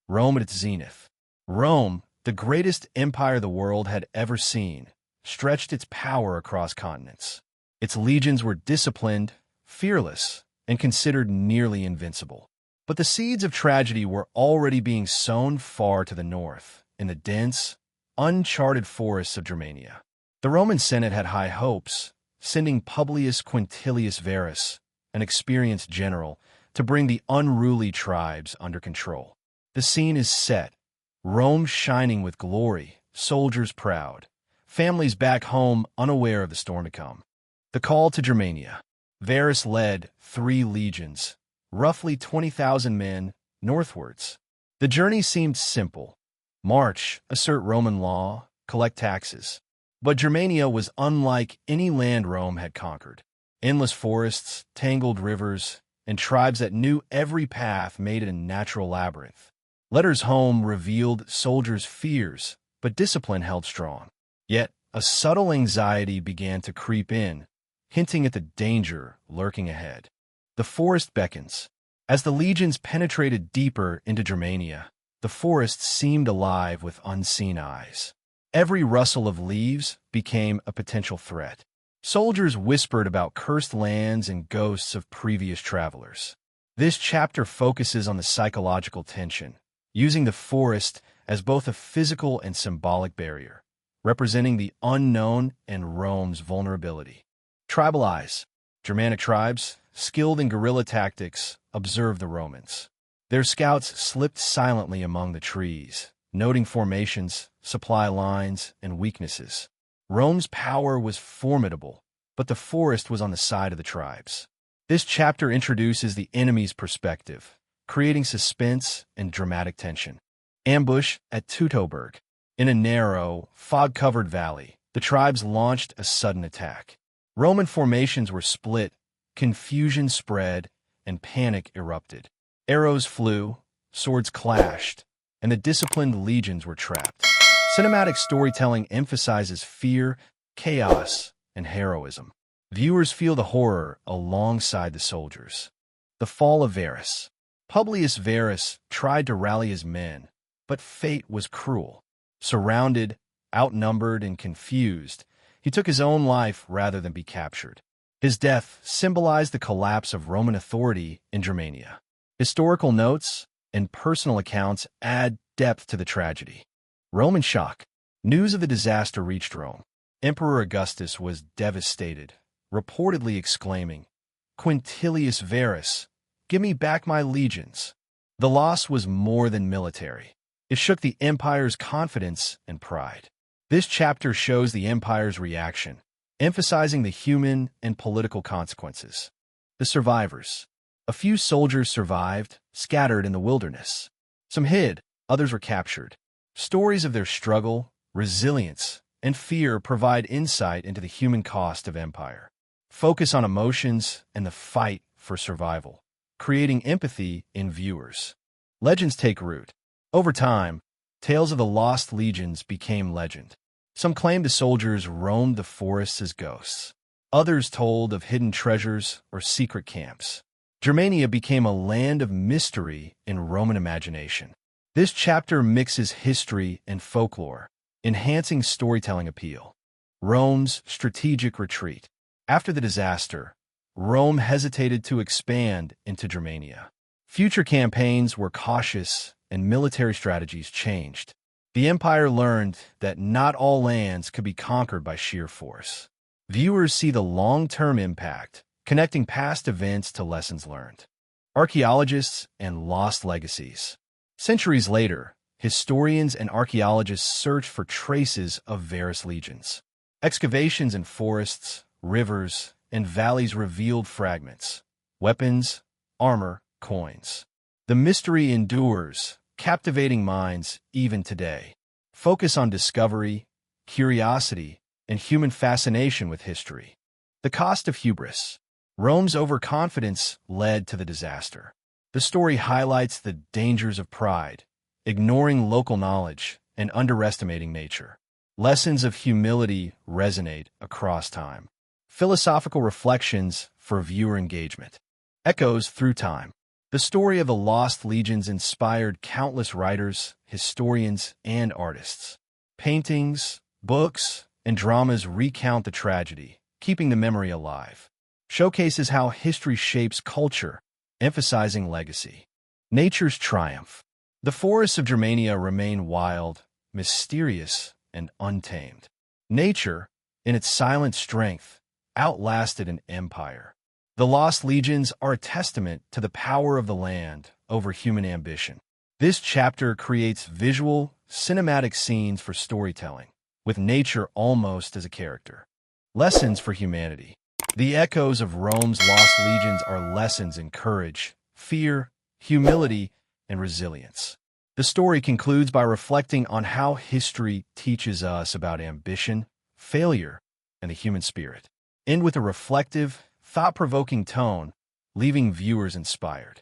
Rome at its zenith. Rome, the greatest empire the world had ever seen, stretched its power across continents. Its legions were disciplined, fearless, and considered nearly invincible. But the seeds of tragedy were already being sown far to the north, in the dense, uncharted forests of Germania. The Roman Senate had high hopes, sending Publius Quintilius Varus, an experienced general, to bring the unruly tribes under control. The scene is set, Rome shining with glory, soldiers proud, families back home unaware of the storm to come. The call to Germania. Varus led 3 legions, roughly 20,000 men, northwards. The journey seemed simple. March, assert Roman law, collect taxes. But Germania was unlike any land Rome had conquered. Endless forests, tangled rivers, and tribes that knew every path made it a natural labyrinth. Letters home revealed soldiers' fears, but discipline held strong. Yet, a subtle anxiety began to creep in, hinting at the danger lurking ahead. The forest beckons. As the legions penetrated deeper into Germania, the forest seemed alive with unseen eyes. Every rustle of leaves became a potential threat. Soldiers whispered about cursed lands and ghosts of previous travelers. This chapter focuses on the psychological tension, using the forest as both a physical and symbolic barrier, representing the unknown and Rome's vulnerability. Tribal eyes. Germanic tribes, skilled in guerrilla tactics, observed the Romans. Their scouts slipped silently among the trees, noting formations, supply lines, and weaknesses. Rome's power was formidable, but the forest was on the side of the tribes. This chapter introduces the enemy's perspective, creating suspense and dramatic tension. Ambush at Teutoburg. In a narrow, fog-covered valley, the tribes launched a sudden attack. Roman formations were split, confusion spread, and panic erupted. Arrows flew, swords clashed, and the disciplined legions were trapped. Cinematic storytelling emphasizes fear, chaos, and heroism. Viewers feel the horror alongside the soldiers. The fall of Varus. Publius Varus tried to rally his men, but fate was cruel. Surrounded, outnumbered, and confused, he took his own life rather than be captured. His death symbolized the collapse of Roman authority in Germania. Historical notes and personal accounts add depth to the tragedy. Roman shock. News of the disaster reached Rome. Emperor Augustus was devastated, reportedly exclaiming, "Quintilius Varus, give me back my legions." The loss was more than military. It shook the empire's confidence and pride. This chapter shows the empire's reaction, emphasizing the human and political consequences. The survivors. A few soldiers survived, scattered in the wilderness. Some hid, others were captured. Stories of their struggle, resilience, and fear provide insight into the human cost of empire. Focus on emotions and the fight for survival, creating empathy in viewers. Legends take root. Over time, tales of the lost legions became legend. Some claimed the soldiers roamed the forests as ghosts. Others told of hidden treasures or secret camps. Germania became a land of mystery in Roman imagination. This chapter mixes history and folklore, enhancing storytelling appeal. Rome's strategic retreat. After the disaster, Rome hesitated to expand into Germania. Future campaigns were cautious and military strategies changed. The empire learned that not all lands could be conquered by sheer force. Viewers see the long-term impact, connecting past events to lessons learned. Archaeologists and lost legacies. Centuries later, historians and archaeologists search for traces of Varus legions. Excavations in forests, rivers, and valleys revealed fragments, weapons, armor, coins. The mystery endures, captivating minds even today. Focus on discovery, curiosity, and human fascination with history. The cost of hubris. Rome's overconfidence led to the disaster. The story highlights the dangers of pride, ignoring local knowledge, and underestimating nature. Lessons of humility resonate across time. Philosophical reflections for viewer engagement. Echoes through time. The story of the lost legions inspired countless writers, historians, and artists. Paintings, books, and dramas recount the tragedy, keeping the memory alive. Showcases how history shapes culture, emphasizing legacy. Nature's triumph. The forests of Germania remain wild, mysterious, and untamed. Nature, in its silent strength, outlasted an empire. The lost legions are a testament to the power of the land over human ambition. This chapter creates visual, cinematic scenes for storytelling, with nature almost as a character. Lessons for humanity. The echoes of Rome's lost legions are lessons in courage, fear, humility, and resilience. The story concludes by reflecting on how history teaches us about ambition, failure, and the human spirit. End with a reflective, thought-provoking tone, leaving viewers inspired.